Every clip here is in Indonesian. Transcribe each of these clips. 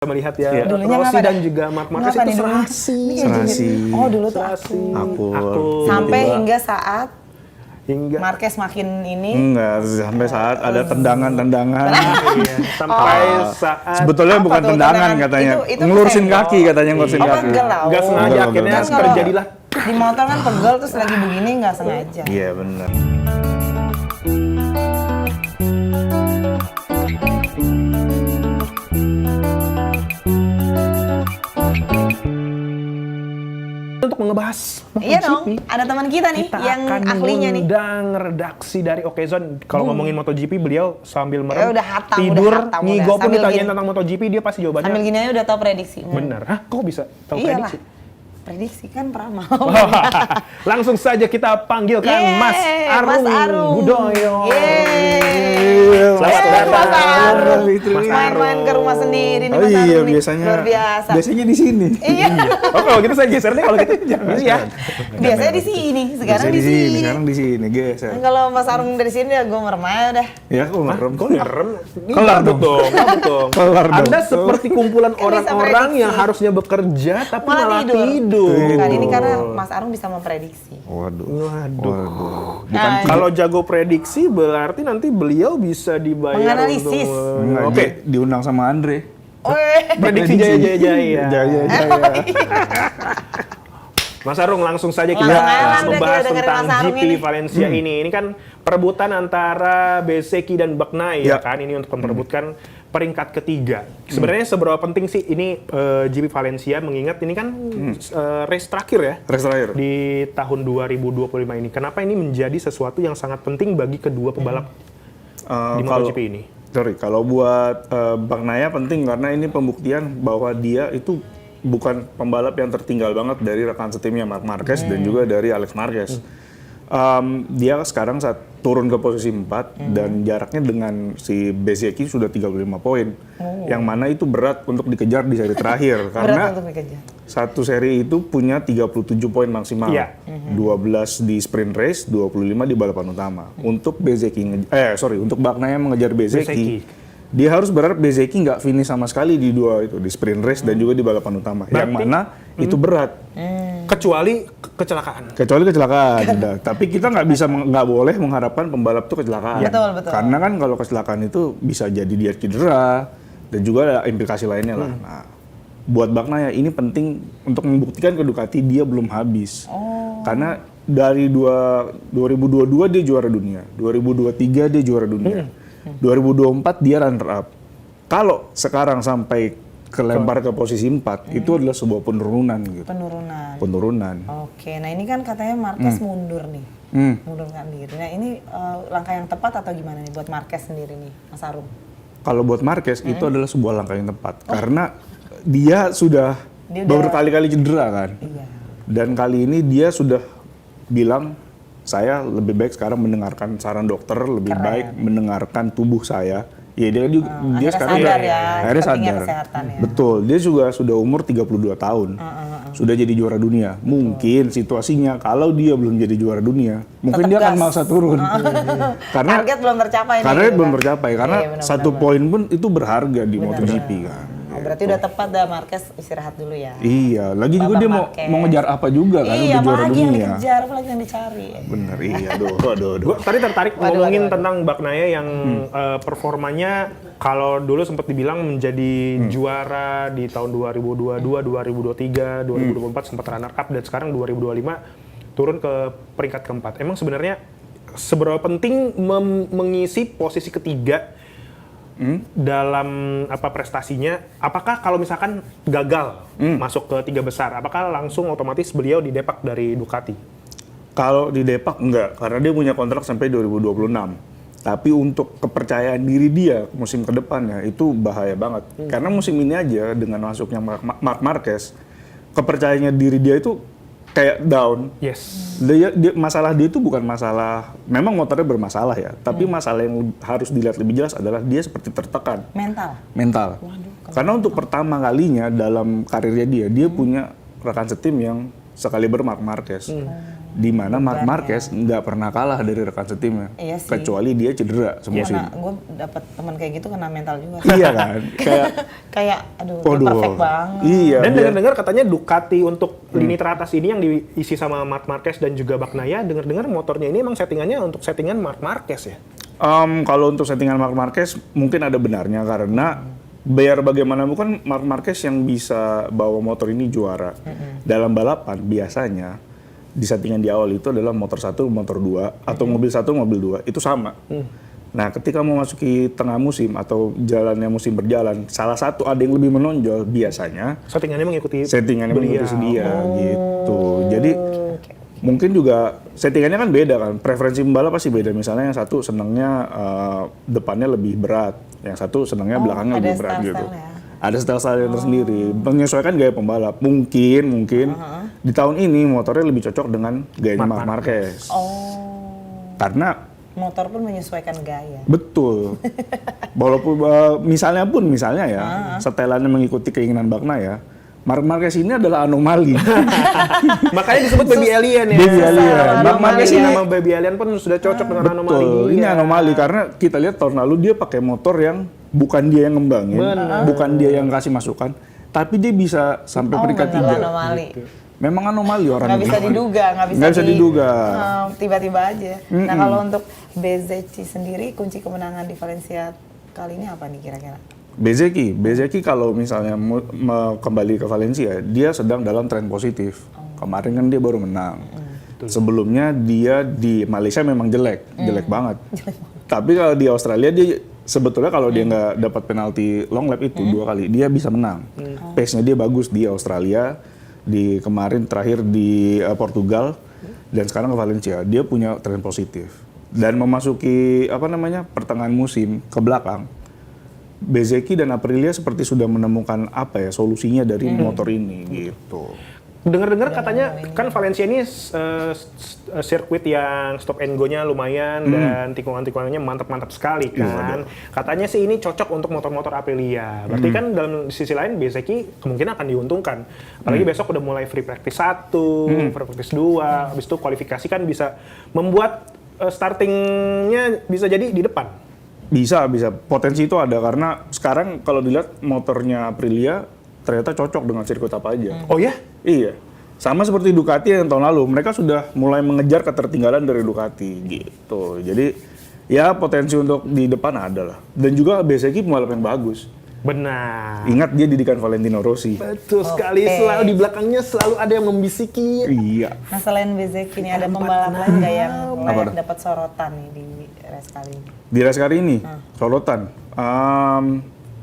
melihat ya, Dulunya Rossi ngapa dan dah? juga Marc Marquez Ngapa itu nih dulu? serasi. Serasi. Oh dulu tuh Serasi. aku. Aku. Sampai Tiba-tiba. hingga saat Hingga Marquez makin ini. Enggak, sampai saat ada tendangan-tendangan. iya, sampai saat Sebetulnya Apa bukan tuh tendangan tendangan? katanya. Itu Ngelurusin kesenggol. kaki katanya, ngelurusin Oh kaki. pegel lah. nggak sengaja Pegel, akhirnya pegel. Kan kalau terjadilah. di motor kan pegel terus lagi begini nggak sengaja. Iya benar. Untuk mengebahas Iya MotoGP, dong, ada teman kita nih kita yang akan ahlinya nih. mengundang redaksi dari Okezone. Kalau ngomongin MotoGP, beliau sambil merem, udah hatam, tidur, udah hatam, ngigo udah. pun Sambil ditanyain gini. tentang MotoGP, dia pasti jawabannya Sambil gini aja udah tahu prediksi. benar. Hah, kok bisa tahu Iyalah. prediksi? Prediksi kan peramal. Langsung saja kita panggilkan Yeay, Mas Arung, Mas Arung. Budoyo. Yeay. Selamat datang. Mas Arung. Mas Main-main ke rumah sendiri nih Oh Mas iya, Arung nih. biasanya. Luar biasa. Biasanya di sini. Iya. Oh kalau gitu saya geser nih kalau gitu. Iya. Biasanya di sini, sekarang Biasanya di sini. sekarang di sini, geser. Kalau Mas Arung dari sini ya gue merem aja udah. Ya, kok merem. Kok ngerem? Kelar Gabut dong. gabut dong. Kelar dong. Anda seperti kumpulan Bisa orang-orang prediksi. yang harusnya bekerja tapi malah Malah tidur. tidur. Kali ini karena Mas Arung bisa memprediksi. Waduh. Waduh. Waduh. Nah, Kalau jago prediksi berarti nanti beliau bisa dibayar Menganalisis. untuk Enggak, Oke, diundang sama Andre. prediksi jaya-jaya. Jaya. Mas Arung, langsung saja kita Langsung aja lah, udah membahas kita dengerin tentang Mas Arung GP ini. Valencia ini. Ini kan perebutan antara Bezzecchi dan Bagnaia Ya. kan, ini untuk memperebutkan peringkat ketiga. Sebenarnya seberapa penting sih ini GP Valencia, mengingat ini kan race terakhir ya Race terakhir. di tahun 2025 ini. Kenapa ini menjadi sesuatu yang sangat penting bagi kedua pebalap di MotoGP ini? Sorry, kalau buat Bagnaia penting karena ini pembuktian bahwa dia itu bukan pembalap yang tertinggal banget dari rekan setimnya Marc Marquez dan juga dari Alex Marquez. Dia sekarang saat turun ke posisi 4 dan jaraknya dengan si Bezzecchi sudah 35 poin. Yang mana itu berat untuk dikejar di seri terakhir karena Berat untuk dikejar. satu seri itu punya 37 poin maksimal. Iya. 12 di sprint race, 25 di balapan utama. Untuk Bezzecchi untuk Bagnaia mengejar Bezzecchi, dia harus berharap Bezzecchi nggak finish sama sekali di dua itu, di sprint race dan juga di balapan utama. Yang Berarti- mana itu berat. Kecuali kecelakaan. Kecuali kecelakaan. Nah, tapi kita nggak boleh mengharapkan pembalap itu kecelakaan. Betul, betul. Karena kan kalau kecelakaan itu bisa jadi dia cedera dan juga ada implikasi lainnya lah. Nah, buat Bagnaia ini penting untuk membuktikan ke Ducati dia belum habis. Karena dari 2022 dia juara dunia, 2023 dia juara dunia, 2024 dia runner up. Kalau sekarang sampai kelempar ke posisi 4, itu adalah sebuah penurunan gitu. Penurunan. Oke, nah ini kan katanya Marquez mundur nih. Mundurkan diri. Nah ini langkah yang tepat atau gimana nih buat Marquez sendiri nih, Mas Arung? Kalau buat Marquez itu adalah sebuah langkah yang tepat karena dia sudah berkali-kali cedera kan. Iya. Dan kali ini dia sudah bilang saya lebih baik sekarang mendengarkan saran dokter, lebih baik mendengarkan tubuh saya. Ya dia juga dia akhirnya sekarang sadar ya, akhirnya pentingnya sadar. kesehatan ya. Betul, dia juga sudah umur 32 tahun. Sudah jadi juara dunia. Mungkin situasinya kalau dia belum jadi juara dunia, mungkin Tetap dia akan gas. maksa turun. Karena Target belum tercapai nih. karena gitu belum kan. tercapai karena Iya, benar, satu benar. poin pun itu berharga di MotoGP kan. Oh, berarti udah tepat dah Marquez istirahat dulu ya. Iya, lagi juga Babak dia Marquez. mau ngejar apa juga kan, Iya, udah juara apalagi yang dunia. dikejar, apalagi yang dicari. Bener, iya, aduh. Gue tadi tertarik ngomongin tentang Bagnaia yang performanya kalau dulu sempat dibilang menjadi juara di tahun 2022, 2023, 2024 sempat runner up dan sekarang 2025 turun ke peringkat keempat. Emang sebenarnya seberapa penting mengisi posisi ketiga dalam prestasinya? Apakah kalau misalkan gagal masuk ke tiga besar, apakah langsung otomatis beliau didepak dari Ducati? Kalau di Depak enggak, karena dia punya kontrak sampai 2026. Tapi untuk kepercayaan diri dia musim ke depannya itu bahaya banget. Karena musim ini aja dengan masuknya Marc Marquez, kepercayaannya diri dia itu kayak down. Yes. Masalah dia itu bukan masalah, memang motornya bermasalah ya, tapi masalah yang harus dilihat lebih jelas adalah dia seperti tertekan. Mental. Karena untuk pertama kalinya dalam karirnya dia punya rekan setim yang sekaliber Marc Marquez. Di mana Marc Marquez nggak pernah kalah dari rekan setimnya. Iya sih. Kecuali dia cedera semusim. Karena gue dapet teman kayak gitu kena mental juga. Iya kan? Kayak aduh, dia perfect banget. Iya. Dan dia- dengar-dengar katanya Ducati untuk lini teratas ini yang diisi sama Marc Marquez dan juga Bagnaia, dengar-dengar motornya ini emang settingannya untuk settingan Marc Marquez ya? Kalau untuk settingan Marc Marquez mungkin ada benarnya karena biar bagaimanapun kan Marc Marquez yang bisa bawa motor ini juara. Dalam balapan biasanya di settingan di awal itu adalah motor 1, motor 2 atau mobil 1, mobil 2 itu sama. Nah, ketika mau masuki tengah musim atau jalannya musim berjalan, salah satu ada yang lebih menonjol biasanya Settingannya mengikuti settingannya mengikuti dia gitu. Jadi Oke. mungkin juga settingannya kan beda kan, preferensi pembalap pasti beda. Misalnya yang satu senangnya depannya lebih berat, yang satu senangnya belakangnya ada lebih berat gitu. style-style ya? Ada style-style yang tersendiri, menyesuaikan gaya pembalap. Mungkin di tahun ini motornya lebih cocok dengan gayanya Marc Marquez. Karena Motor pun menyesuaikan gaya. betul, walaupun misalnya ya, setelannya mengikuti keinginan Bagnaia, Marc Marquez ini adalah anomali. Makanya disebut baby alien ya. Baby alien. Marc Marquez ini nama baby alien pun sudah cocok dengan anomali. betul, ini Iya. anomali karena kita lihat tahun lalu dia pakai motor yang bukan dia yang ngembangin, bukan dia yang kasih masukan, tapi dia bisa sampai peringkat bener 3. anomali. Memang anomali orang Nggak bisa diduga, nggak bisa diduga. Tiba-tiba aja. Nah kalau untuk Bezzecchi sendiri, kunci kemenangan di Valencia kali ini apa nih kira-kira? Bezzecchi kalau misalnya kembali ke Valencia, dia sedang dalam tren positif. Kemarin kan dia baru menang. Sebelumnya dia di Malaysia memang jelek banget. Tapi kalau di Australia dia sebetulnya kalau dia nggak dapat penalti long lap itu 2 kali, dia bisa menang. Pace-nya dia bagus di Australia, di kemarin terakhir di Portugal, dan sekarang ke Valencia. Dia punya tren positif. Dan memasuki pertengahan musim ke belakang, Bezzecchi dan Aprilia seperti sudah menemukan solusinya dari motor ini gitu. Dengar-dengar katanya kan Valencia ini sirkuit yang stop and go-nya lumayan dan tikungan-tikungannya mantap-mantap sekali kan. Katanya sih ini cocok untuk motor-motor Aprilia. Berarti kan dalam sisi lain Bezzecchi kemungkinan akan diuntungkan. Apalagi besok udah mulai free practice 1, free practice 2, habis itu kualifikasi kan bisa membuat startingnya bisa jadi di depan. Bisa. Potensi itu ada karena sekarang kalau dilihat motornya Aprilia ternyata cocok dengan sirkuit apa aja. Oh ya? Iya. Sama seperti Ducati yang tahun lalu, mereka sudah mulai mengejar ketertinggalan dari Ducati gitu. Jadi ya potensi untuk di depan ada lah. Dan juga Bezzecchi pembalap yang bagus. Benar. Ingat dia didikan Valentino Rossi. Betul sekali. Selalu di belakangnya selalu ada yang membisiki. Iya. Nah selain Bezzecchi ini ada pembalap lain nggak yang Apa tuh? dapat sorotan nih di race kali ini? Di race kali ini, sorotan.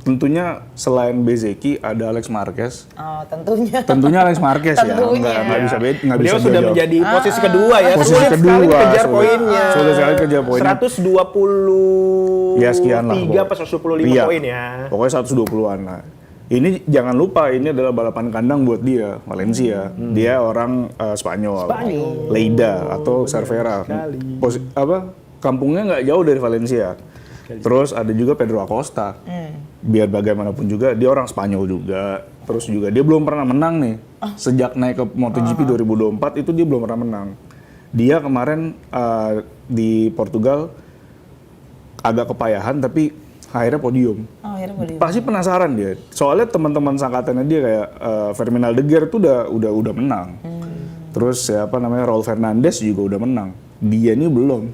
Tentunya selain Bezzecchi ada Alex Marquez. Oh tentunya. Tentunya Alex Marquez ya, Tentunya. nggak bisa nggak bisa Beliau sudah jauh-jauh. menjadi posisi kedua ya. Posisi Sulit sekali kedua, kejar sulit. poinnya. Sulit sekali kejar poinnya. 120 Ya sekian lah. 3 pas 125 Iya. poin ya. Pokoknya 120-an lah. Ini jangan lupa ini adalah balapan kandang buat dia, Valencia. Dia orang Spanyol. Lleida atau Cervera. Kampungnya nggak jauh dari Valencia. Terus ada juga Pedro Acosta. Biar bagaimanapun juga dia orang Spanyol juga. Terus juga dia belum pernah menang nih. Sejak naik ke MotoGP 2024 itu dia belum pernah menang. Dia kemarin di Portugal agak kepayahan tapi akhirnya podium. Oh akhirnya podium. Pasti penasaran dia. Soalnya teman-teman sangkatannya dia kayak Fermin Aldeguer tuh udah menang. Terus Raul Fernandez juga udah menang. Dia ini belum.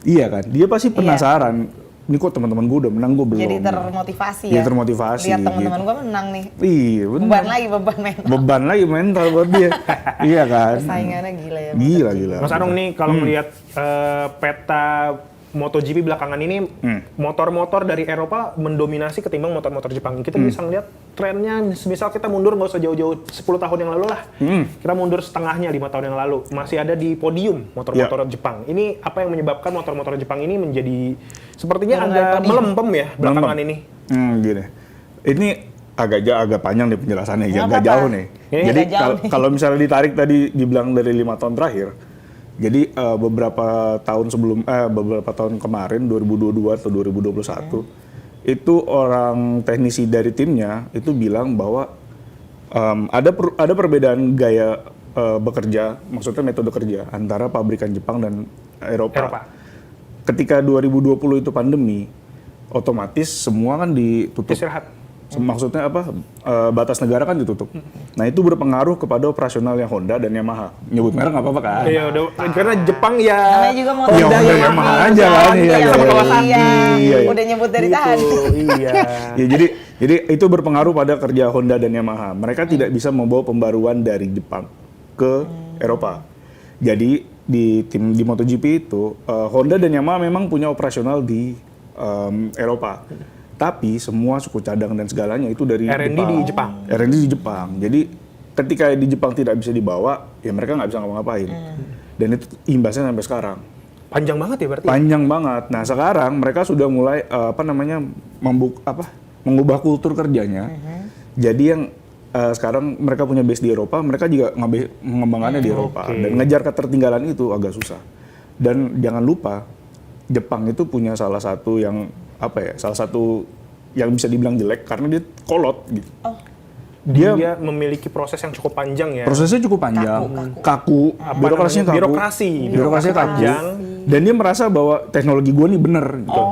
Iya kan? Dia pasti penasaran. Ini kok teman-teman gue udah menang, gue belum. Jadi termotivasi Jadi ya. termotivasi. Lihat teman-teman gitu. gue menang nih. Iya, benar. Beban mental. Beban lagi mental buat dia. Iya kan? Persaingannya gila ya. Gila. Mas Anung nih kalau melihat peta MotoGP belakangan ini motor-motor dari Eropa mendominasi ketimbang motor-motor Jepang. Kita bisa ngeliat trennya, misal kita mundur nggak usah jauh-jauh 10 tahun yang lalu lah. Kita mundur setengahnya 5 tahun yang lalu. Masih ada di podium motor-motor Jepang. Ini apa yang menyebabkan motor-motor Jepang ini menjadi sepertinya agak melempem ya belakangan ini? Gini. Ini agak panjang nih penjelasannya, Nggak agak apa-apa. jauh nih. Jadi Agak jauh nih. kalau misalnya ditarik tadi dibilang dari 5 tahun terakhir, jadi beberapa tahun kemarin 2022 atau 2021 itu orang teknisi dari timnya itu bilang bahwa ada perbedaan gaya bekerja, maksudnya metode kerja antara pabrikan Jepang dan Eropa. Eropa. Ketika 2020 itu pandemi, otomatis semua kan ditutup. Istirahat. Maksudnya apa? Batas negara kan ditutup. Nah itu berpengaruh kepada operasionalnya Honda dan Yamaha. Nyebut merek nggak apa-apa kan? Iya, udah karena Jepang ya Namanya juga mau Ya, Honda Yamaha aja kan, iya, sama iya, Kawasaki. iya, iya. Udah nyebut dari gitu. tadi. Iya. Ya, jadi itu berpengaruh pada kerja Honda dan Yamaha. Mereka tidak bisa membawa pembaruan dari Jepang ke Eropa. Jadi di MotoGP itu Honda dan Yamaha memang punya operasional di Eropa. Tapi semua suku cadang dan segalanya itu dari R&D di Jepang. R&D di Jepang. Jadi ketika di Jepang tidak bisa dibawa, ya mereka nggak bisa ngapa-ngapain. Dan itu imbasnya sampai sekarang. Panjang banget ya berarti. Panjang banget. Nah sekarang mereka sudah mulai mengubah kultur kerjanya. Jadi yang sekarang mereka punya base di Eropa, mereka juga mengembangkannya di Eropa. Dan ngejar ketertinggalan itu agak susah. Dan jangan lupa, Jepang itu punya salah satu yang bisa dibilang jelek karena dia kolot gitu. Dia memiliki proses yang cukup panjang ya. Prosesnya cukup panjang, kaku, birokrasinya kaku. Birokrasinya kaku. panjang. Dan dia merasa bahwa teknologi gua nih bener gitu.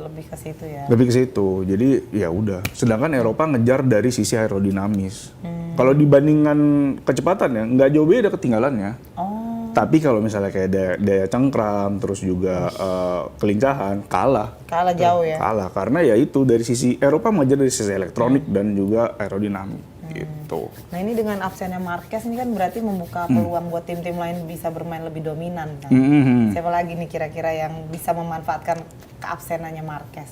Lebih ke situ ya. Lebih ke situ. Jadi ya udah. Sedangkan Eropa ngejar dari sisi aerodinamis. Kalau dibandingkan kecepatan ya nggak jauh beda ketinggalannya. Tapi kalau misalnya kayak daya cengkram, terus juga kelincahan, kalah. Kalah jauh ya. Kalah, karena ya itu dari sisi Eropa mengajar dari sisi elektronik dan juga aerodinamik gitu. Nah ini dengan absennya Marquez ini kan berarti membuka peluang buat tim-tim lain bisa bermain lebih dominan kan. Siapa lagi nih kira-kira yang bisa memanfaatkan keabsenannya Marquez?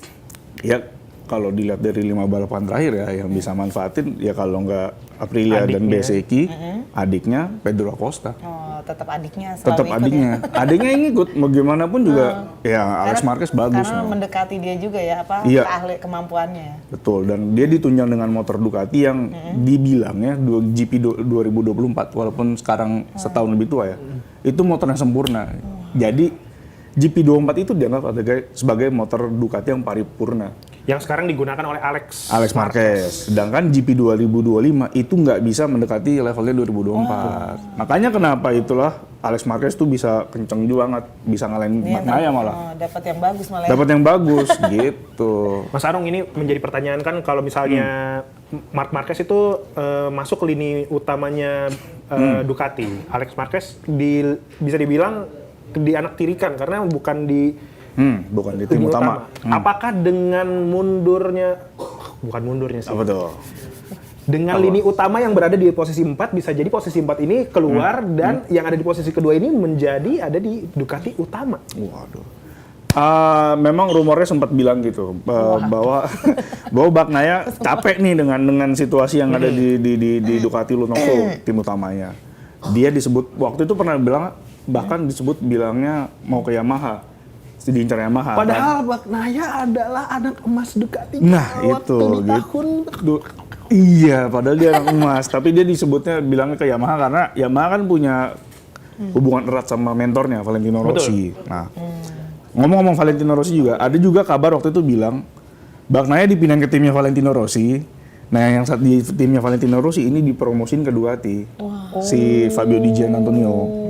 Ya kalau dilihat dari 5 balapan terakhir ya yang bisa manfaatin ya kalau nggak Aprilia dan Bezzecchi, adiknya Pedro Acosta. Oh, tetap adiknya selalu Tetap ikut adiknya. ya? Adiknya yang ikut, mau gimana pun juga ya Alex Marquez bagus. Karena memang. mendekati dia juga ya, Iya. ahli kemampuannya ya. Betul, dan dia ditunjang dengan motor Ducati yang dibilangnya GP 2024, walaupun sekarang setahun lebih tua ya, itu motornya sempurna. Jadi GP 24 itu dianggap sebagai motor Ducati yang paripurna. Yang sekarang digunakan oleh Alex Marquez. Sedangkan GP 2025 itu nggak bisa mendekati levelnya 2024. Makanya kenapa itulah Alex Marquez tuh bisa kenceng banget, bisa ngalahin Bagnaia malah. Dapat yang bagus malah. Dapat yang bagus gitu. Mas Arung, ini menjadi pertanyaan kan kalau misalnya Marc Marquez itu masuk ke lini utamanya Ducati. Alex Marquez bisa dibilang dianaktirikan karena bukan di tim utama. Apakah dengan bukan mundurnya sih. Apa tuh? Dengan lini utama yang berada di posisi 4 bisa jadi posisi 4 ini keluar dan yang ada di posisi kedua ini menjadi ada di Ducati utama. Waduh. Memang rumornya sempat bilang gitu bahwa Bagnaia capek nih dengan situasi yang ada di Ducati Lunovo tim utamanya. Dia disebut waktu itu pernah bilang bahkan bilangnya mau ke Yamaha. Diincar Yamaha. Padahal Bagnaia adalah anak emas Ducati. Nah, itu gitu. Iya, padahal dia anak emas, tapi dia disebutnya bilangnya ke Yamaha karena Yamaha kan punya hubungan erat sama mentornya Valentino Rossi. Betul. Nah, ngomong-ngomong Valentino Rossi juga, ada juga kabar waktu itu bilang Bagnaia dipindahin ke timnya Valentino Rossi. Nah, yang saat di timnya Valentino Rossi ini dipromosin ke Ducati. Si Fabio Di Giannantonio.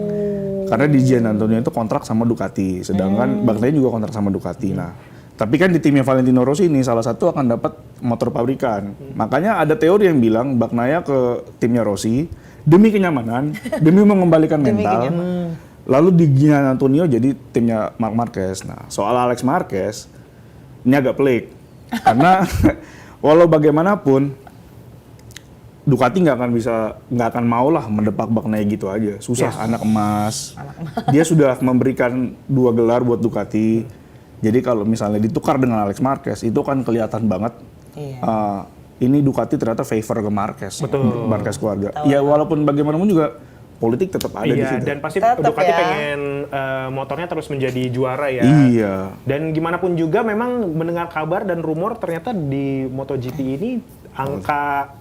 Karena Di Giannantonio itu kontrak sama Ducati, sedangkan Bagnaia juga kontrak sama Ducati. Nah, tapi kan di timnya Valentino Rossi ini salah satu akan dapat motor pabrikan. Makanya ada teori yang bilang Bagnaia ke timnya Rossi demi kenyamanan, demi mengembalikan mental. Lalu Di Giannantonio jadi timnya Marc Marquez. Nah, soal Alex Marquez ini agak pelik. Karena walau bagaimanapun Ducati nggak akan mau lah mendepak Bagnaia gitu aja. Susah, anak emas. Dia sudah memberikan 2 gelar buat Ducati. Jadi kalau misalnya ditukar dengan Alex Marquez, itu kan kelihatan banget. Ini Ducati ternyata favor ke Marquez. Betul. Marquez keluarga. Ya walaupun bagaimanapun juga politik tetap ada di situ. Dan pasti Tetap Ducati ya. pengen motornya terus menjadi juara ya. Iya. Dan gimana pun juga memang mendengar kabar dan rumor ternyata di MotoGP ini angka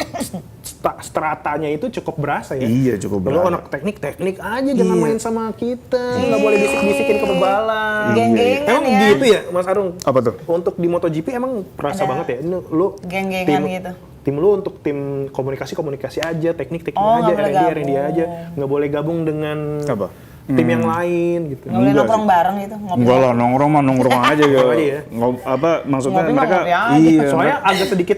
stratanya itu cukup berasa ya. Iya, cukup Lalu berasa. anak teknik aja jangan main sama kita. Nggak boleh bisik-bisikin ke pebalap. Geng-gengan Emang ya. gitu ya Mas Arung? Apa tuh? Untuk di MotoGP emang berasa Ada banget ya. Ini lu Geng-gengan tim gitu. tim lu untuk tim komunikasi aja, teknik Oh, aja, nggak boleh R&D aja, gabung. nggak boleh gabung dengan Apa? tim yang lain gitu. Nggak boleh Enggak nongkrong bareng gitu, ngopi. Enggak lah, nongkrong aja gitu. Nongkrong aja ya. Apa maksudnya Ngopi mah mereka ngopi aja. iya. Soalnya agak sedikit,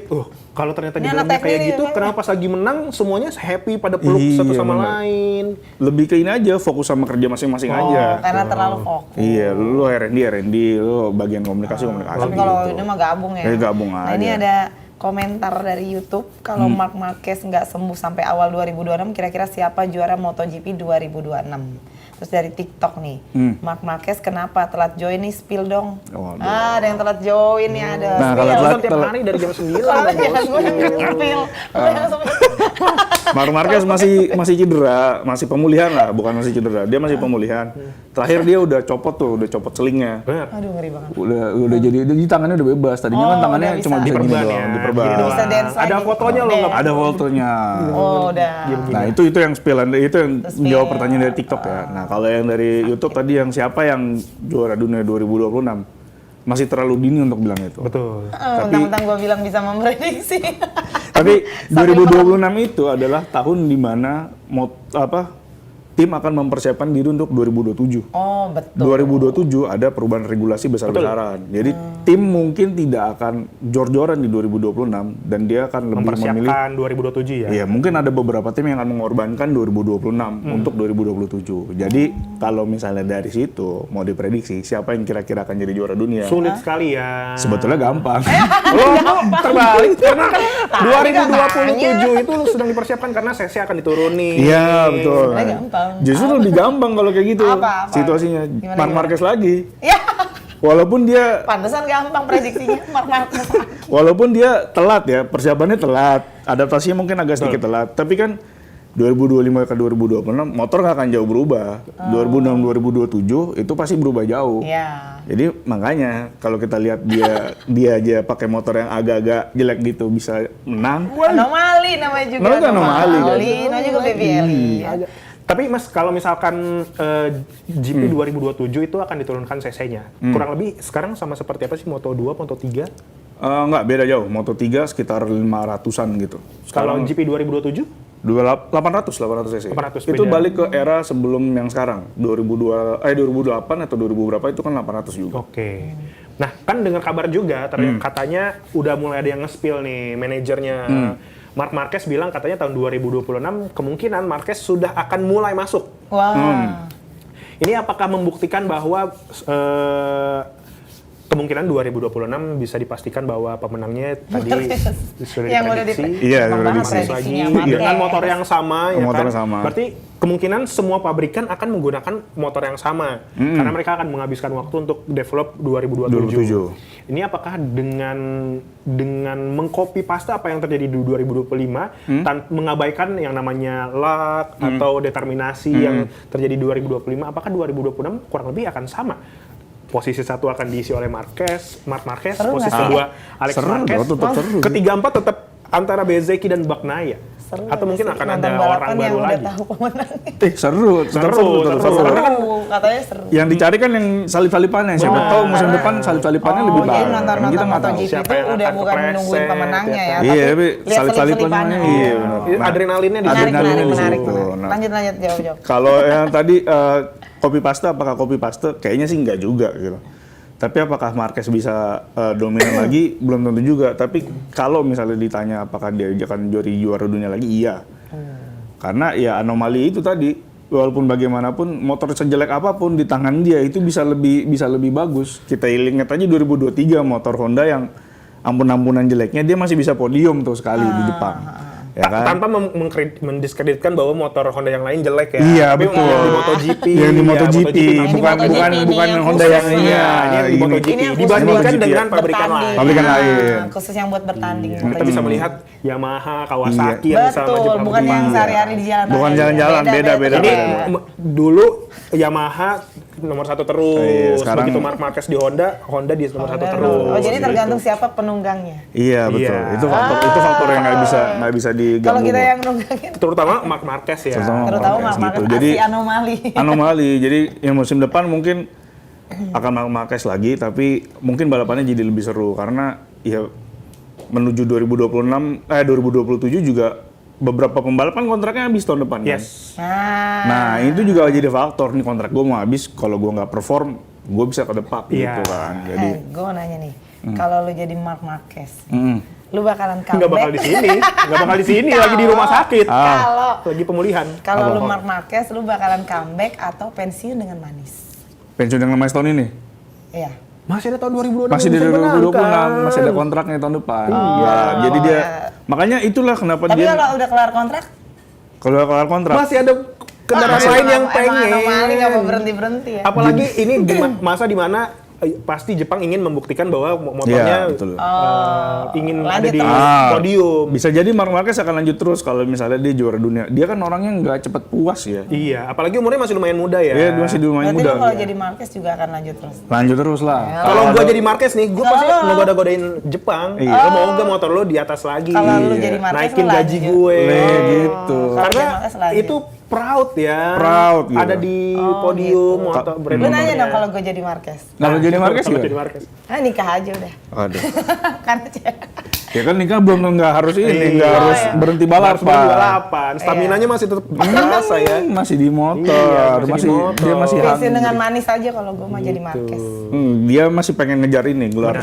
kalau ternyata di Ini anak dalamnya teknik kayak nih, gitu, kayaknya. kenapa pas lagi menang semuanya happy pada peluk Iya, satu sama bener. lain. lebih ke ini aja, fokus sama kerja masing-masing aja. Karena terlalu fokus. Iya, lu R&D, lu bagian komunikasi. Tapi kalau ini mah gabung ya. Gabung Nah, aja. ini ada komentar dari YouTube, kalau Marc Marquez nggak sembuh sampai awal 2026, kira-kira siapa juara MotoGP 2026? Terus dari TikTok nih, Marc Marquez kenapa telat join nih, spill dong. Waduh. Ada yang telat join ya, ada. Nah, spill. kalau Nonton telat- tiap kalau- hari dari jam 9. Soalnya Bos. jangan gue yang spill. Gue yang langsung- Marc Marquez masih cedera, masih pemulihan lah, bukan masih cedera. Dia masih pemulihan. Terakhir dia udah copot selingnya. Bener. Aduh, ngeri banget. Udah jadi tangannya udah bebas. Tadinya kan Oh, tangannya udah cuma bisa. bisa gini Diperban doang, ya. diperban. Bisa dance Ada lagi. fotonya loh, nggak Ada fotonya. Oh, udah. Nah itu yang spillan, itu yang Spill. jawab pertanyaan dari TikTok ya. Nah kalau yang dari YouTube tadi yang siapa yang juara dunia 2026 masih terlalu dini untuk bilang itu. Betul. Mentang-mentang gue bilang bisa memprediksi. Tapi 2026 itu adalah tahun di mana tim akan mempersiapkan diri untuk 2027. Oh, betul. 2027 ada perubahan regulasi besar-besaran. Jadi tim mungkin tidak akan jor-joran di 2026 dan dia akan lebih memilih. Mempersiapkan 2027 ya. Iya, mungkin ada beberapa tim yang akan mengorbankan 2026 untuk 2027. Jadi kalau misalnya dari situ mau diprediksi siapa yang kira-kira akan jadi juara dunia, Sulit sekali ya. sebetulnya gampang. Lo terbalik karena kan Tadi kan 2027 itu sedang dipersiapkan karena sesi akan diturunin. Iya betul. Sebenarnya gampang. Justru lebih gampang kalau kayak gitu Apa? situasinya. Gimana, Marc gimana? Marquez lagi. Ya, Walaupun dia pantesan gampang prediksinya Marc Marquez. Walaupun dia telat ya, persiapannya telat, adaptasinya mungkin agak sedikit telat, tapi kan 2025 ke 2026 motor nggak akan jauh berubah. 2026 2027 itu pasti berubah jauh. Iya. Jadi makanya kalau kita lihat dia aja pakai motor yang agak-agak jelek gitu bisa menang. Anomali namanya juga. Namanya anomali, kan? Namanya juga BBLI. Tapi Mas, kalau misalkan GP 2027 itu akan diturunkan cc-nya. Kurang lebih sekarang sama seperti apa sih Moto2, Moto3? Enggak, beda jauh. Moto3 sekitar 500-an gitu. Kalau Sekarang GP 2027? 800 cc. 800 Itu beda. balik ke era sebelum yang sekarang. 2008 atau 2000 berapa itu kan 800 juga. Oke. Nah, kan dengar kabar juga katanya udah mulai ada yang nge-spill nih manajernya. Marc Marquez bilang katanya tahun 2026 kemungkinan Marquez sudah akan mulai masuk. Wah. Ini apakah membuktikan bahwa kemungkinan 2026 bisa dipastikan bahwa pemenangnya tadi sudah Yang udah diprediksi. Iya, Bang udah Bahas diprediksi. prediksinya Lagi Marquez. dengan motor yang sama ya Motor kan. yang sama. Berarti kemungkinan semua pabrikan akan menggunakan motor yang sama karena mereka akan menghabiskan waktu untuk develop 2027. Ini apakah dengan mengcopy paste apa yang terjadi di 2025 mengabaikan yang namanya luck atau determinasi yang terjadi di 2025, apakah 2026 kurang lebih akan sama? Posisi satu akan diisi oleh Marc Marquez, Seru posisi nggak sih? kedua Alex Seru Marquez, dong, tetap seru. ketiga empat tetap antara Bezeki dan Bagnaia. Seru Atau nggak mungkin sih? akan Nonton ada balapan orang yang baru udah lagi. tahu pemenangnya. Seru. Seru, katanya seru. Yang dicari kan yang salip-salipannya. Siapa tahu musim depan salip-salipannya lebih jadi bagus. nonton Kita nggak tahu. MotoGP Siapa itu yang udah akan bukan kepleset, nungguin pemenangnya ya, Iya, tapi lihat salip-salipannya. selip-selipannya. Iya, benar. Ini adrenalinnya di Menarik, situ. Adrenalinnya menarik, di menarik, situ. menarik. Nah. Lanjut, jawab. Kalau yang tadi copy paste, apakah copy paste? Kayaknya sih nggak juga gitu. Tapi apakah Marquez bisa dominan lagi? Belum tentu juga. Tapi kalau misalnya ditanya apakah dia akan jadi juara dunia lagi, iya. Karena ya anomali itu tadi, walaupun bagaimanapun motor sejelek apapun di tangan dia itu bisa lebih bagus. Kita ingat aja 2023 motor Honda yang ampun-ampunan jeleknya dia masih bisa podium tuh sekali di depan. Ya kan? Tanpa mendiskreditkan bahwa motor Honda yang lain jelek ya. Iya, Tapi betul. yang di MotoGP. Yang di ya, MotoGP, Yang di bukan MotoGP ini yang Honda khusus yang ini ya. ya. Ini yang di MotoGP. Ini yang Dibandingkan khusus dengan MotoGP. pabrikan lain. Pabrikan Nah, lain. khusus yang buat bertanding. Kita bisa melihat Yamaha, Kawasaki yang bisa maju Betul, pramuka. bukan yang sehari-hari di jalan Bukan raya. jalan-jalan, beda. Ini dulu Yamaha nomor 1 terus. Iya, sekarang- Begitu Marc Marquez di Honda, Honda di nomor 1 terus. Oh, jadi Gitu. tergantung siapa penunggangnya. Iya betul. Iya. Itu faktor yang nggak bisa diganggu. Kalau kita yang nunggangin, Terutama Marc Marquez ya. terutama Marquez Marc Marquez Jadi asli anomali. anomali. Jadi yang musim depan mungkin akan Marc Marquez lagi, tapi mungkin balapannya jadi lebih seru karena ya menuju 2027 juga beberapa pembalap kan kontraknya habis tahun depan kan. Yes. Nah itu juga jadi faktor nih, kontrak gue mau habis, kalau gue nggak perform gue bisa kedepak Iya. gitu kan. Jadi gue mau nanya nih, kalau lu jadi Marc Marquez, lu bakalan Nggak bakal di comeback? sini, nggak bakal di sini, lagi di rumah sakit. Kalau Lagi pemulihan. kalau lu Apa? Marc Marquez, lu bakalan comeback atau pensiun dengan manis? pensiun dengan Mas tahun ini? Iya. Masih ada tahun 2026. Masih di bisa 2026, dimenangkan. masih ada kontraknya tahun depan. Iya. Jadi dia, ya. makanya itulah kenapa Tapi dia kalau udah kelar kontrak, kalau kelar kontrak. Masih ada kendaraan lain yang pengen. anomali nggak mau berhenti ya? Apalagi ini di masa dimana pasti Jepang ingin membuktikan bahwa motornya Iya, betul. ingin Lanjut ada di terus. podium. Bisa jadi Marc Marquez akan lanjut terus kalau misalnya dia juara dunia. Dia kan orangnya nggak cepet puas ya. Iya, apalagi umurnya masih lumayan muda ya. Dia masih lumayan Berarti muda. lu kalau jadi Marquez juga akan lanjut terus? Lanjut terus lah. Kalau gua jadi Marquez nih, gua pasti Kalau- ngegoda-godain Jepang. Iya. Lo mau nggak motor lo di atas lagi? Kalau lu Iya. jadi Marquez, Naikin lu gaji lanjut. gue. Gitu. Kalau Karena jadi Marquez lanjut. itu proud ya. Proud gitu. Ada di podium gitu. motor brand Lu nanya motornya. dong kalau gue jadi Marquez. Kalau jadi Marquez Kalau juga? jadi Marquez. Ah nikah aja udah. Aduh. Kan aja. Ya kan nikah belum, nggak harus ini, nggak Iya. harus berhenti balap. Harus main 28. Staminanya masih tetap terasa ya. Masih di motor, Iya, masih di masih motor. dia masih Pensiun hungry. dengan manis aja kalau gue mau jadi Marquez. Dia masih pengen ngejar ini, gelar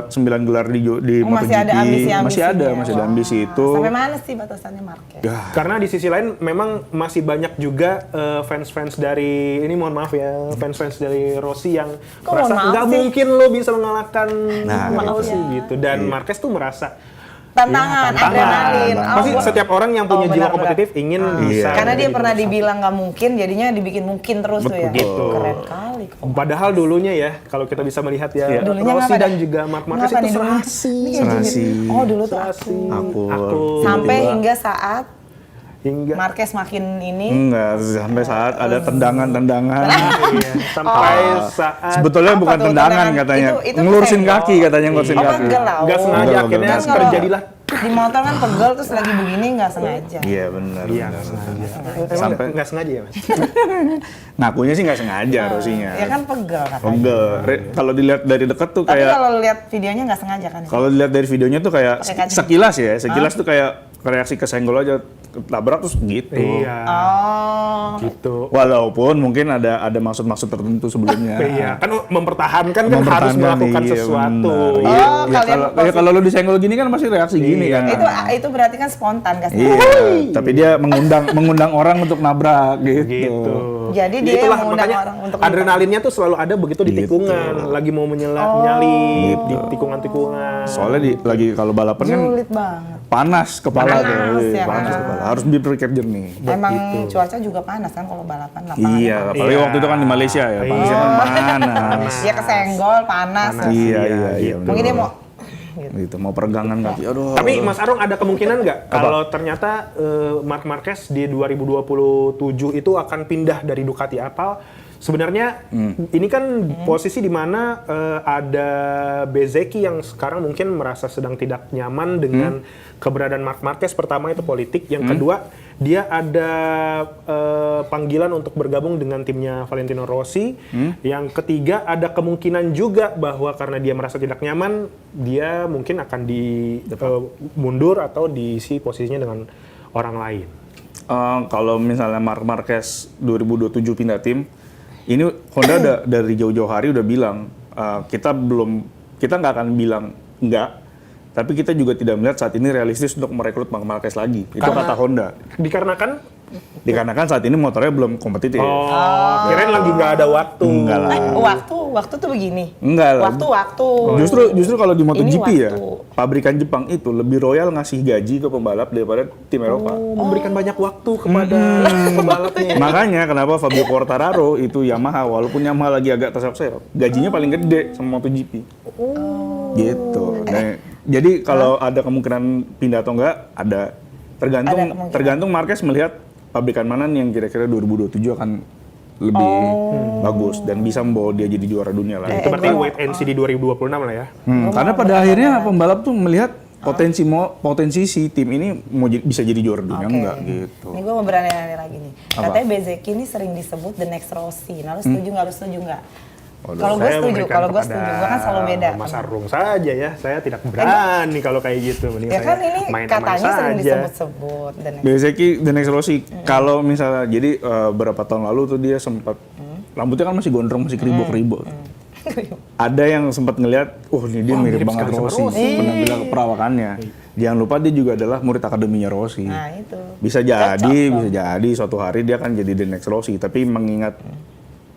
9 gelar di Oh, masih MotoGP. ada ambisi-ambisinya. Masih ada ambisi itu. Sampai mana sih batasannya Marquez? Ya, Karena di sisi lain memang masih banyak juga fans-fans dari ini, mohon maaf ya, fans-fans dari Rossi yang Kok merasa mohon maaf nggak sih? mungkin lo bisa mengalahkan Nah, Rossi iya. gitu. Dan Marquez tuh merasa Tantangan, adrenalin. pasti Oh, setiap orang yang punya jiwa benar-benar. kompetitif ingin bisa. Karena dia jadi pernah juara satu. dibilang nggak mungkin, jadinya dibikin mungkin terus tuh ya. Gitu. Keren kali. Padahal dulunya ya, kalau kita bisa melihat ya, Dulunya Rossi ngapa dan dah? juga Marc Marquez Ngapa itu nih dulunya? serasi. Ini kayak Serasi. gini. Oh dulu tuh Serasi. aku. aku. Sampai Tiba-tiba- hingga saat Hingga Marquez makin ini. Enggak, sampai saat ada tendangan-tendangan. iya, sampai saat Sebetulnya Apa bukan tuh tendangan tendangan? katanya. Itu Ngelurusin kesenggol. kaki katanya, ngelurusin Oh kaki. pegel lah. nggak sengaja Pegel, akhirnya pegel. Kan kalau terjadilah. di motor kan pegel terus lagi begini nggak sengaja. Iya benar. Iya, benar. Emang Sampai- nggak sengaja ya, Mas? Ngakunya sih nggak sengaja Rosinya. Ya kan pegel katanya. Pegel. Kalau dilihat dari dekat tuh Tapi kayak, kalau lihat videonya nggak sengaja kan? kalau dilihat dari videonya tuh kayak Pakai kaca. sekilas ya, sekilas tuh kayak reaksi kesenggol aja, tabrak terus gitu. Iya, Oh. gitu. Walaupun mungkin ada maksud-maksud tertentu sebelumnya. Iya, kan mempertahankan kan harus Mempertahankan, melakukan iya, sesuatu. benar. Iya. Iya, Oh, ya kalian kalau pasti- kalau lu disenggol gini kan pasti reaksi gini Iya. kan. Itu berarti kan spontan kan? Iya, tapi dia mengundang orang untuk nabrak gitu. Gitu. Jadi Ya dia itulah, yang mengundang makanya orang untuk adrenalinnya tuh selalu ada begitu di Gitu. tikungan, lagi mau menyalip di tikungan-tikungan. Soalnya kalau balapan kan Julid banget. panas kepala Panas, tuh. ya Panas kan? kepala. Harus berpikir jernih. Emang cuaca juga panas kan kalau balapan lapangan. Iya, apalagi Iya. waktu itu kan di Malaysia ya. Panasnya kan panas. Dia kesenggol, panas. Iya, iya. Mungkin dia mau Gitu, mau peregangan kaki. Aduh. Tapi Mas Arung ada kemungkinan nggak kalau ternyata Marc Marquez di 2027 itu akan pindah dari Ducati? Apa sebenarnya ini kan posisi di mana ada Bezzecchi yang sekarang mungkin merasa sedang tidak nyaman dengan keberadaan Marc Marquez. Pertama itu politik, yang kedua dia ada panggilan untuk bergabung dengan timnya Valentino Rossi. Yang ketiga ada kemungkinan juga bahwa karena dia merasa tidak nyaman, dia mungkin akan mundur atau diisi posisinya dengan orang lain. Kalau misalnya Marc Marquez 2027 pindah tim, ini Honda dari jauh-jauh hari udah bilang kita nggak akan bilang enggak, tapi kita juga tidak melihat saat ini realistis untuk merekrut Marc Marquez lagi. Itu kata Honda. Dikarenakan saat ini motornya belum kompetitif. Kirain lagi nggak ada waktu. Enggak lah. waktu tuh begini. Enggak lah. Waktu. Justru kalau di MotoGP Ini ya, waktu. pabrikan Jepang itu lebih royal ngasih gaji ke pembalap daripada tim Eropa. Memberikan banyak waktu kepada pembalapnya. Makanya kenapa Fabio Quartararo itu Yamaha, walaupun Yamaha lagi agak terseok-seok, gajinya paling gede sama MotoGP. Gitu. Nah, jadi kalau ada kemungkinan pindah atau enggak, ada tergantung Marquez melihat pabrikan mana nih yang kira-kira 2027 akan lebih bagus dan bisa membawa dia jadi juara dunia lagi. Itu berarti wait and see di 2026 lah ya. Karena pada akhirnya pembalap tuh melihat potensi si tim ini bisa jadi juara dunia Oke. enggak gitu. Ini gue mau berani-berani lagi nih. Apa? Katanya Bezzecchi ini sering disebut the next Rossi. Nah, lu setuju nggak? Lu setuju nggak? Kalau gue Saya setuju, memberikan kalau gue kepada setuju, gue kan selalu beda. Mas Arung saja ya, saya tidak berani kalau kayak gitu. Mending Ya saya kan ini main aman katanya sering saja. disebut-sebut. Biasanya Ki, The Next Rossi, kalau misalnya, jadi berapa tahun lalu tuh dia sempat, rambutnya kan masih gondrong, masih keribo-keribo. Ada yang sempat ngelihat, ini dia mirip mirip banget sekali sama Rossi, Rossi. penampilan perawakannya. Jangan lupa dia juga adalah murid akademinya Rossi. Nah itu. Bisa jadi suatu hari dia akan jadi The Next Rossi, tapi mengingat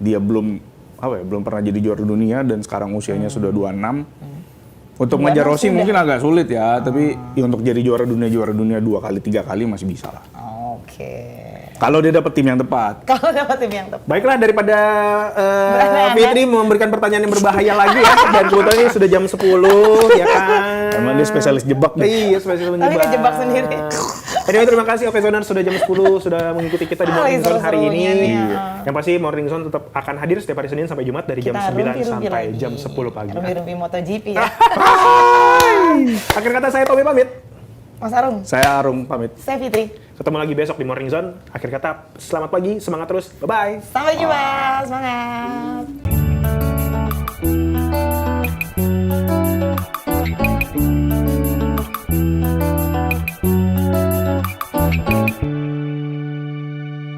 dia belum pernah jadi juara dunia dan sekarang usianya sudah 26. Untuk ngejar Rossi mungkin agak sulit ya, tapi ya untuk jadi juara dunia 2 kali 3 kali masih bisa lah. Oke. Kalau dia dapat tim yang tepat. Kalau dapat tim yang tepat. Baiklah, daripada Berangan. Fitri memberikan pertanyaan yang berbahaya lagi ya, dan kebetulan ini sudah jam 10, ya kan? Emang dia spesialis jebak nih. Iya, spesialis Tapi menjebak. kejebak sendiri. Anyway, terima kasih Okezoner sudah jam 10 sudah mengikuti kita di Morning Zone hari ini. seru-serunya nih, Yang pasti Morning Zone tetap akan hadir setiap hari Senin sampai Jumat dari jam Kita 9 rumpi-rumpi sampai lagi. jam 10 pagi. Rumpi-rumpi MotoGP ya. Akhir kata saya Tommy pamit. Mas Arung, Saya Arung pamit. saya Fitri. Ketemu lagi besok di Morning Zone. Akhir kata, selamat pagi, semangat terus. Bye-bye. Sampai jumpa, semangat.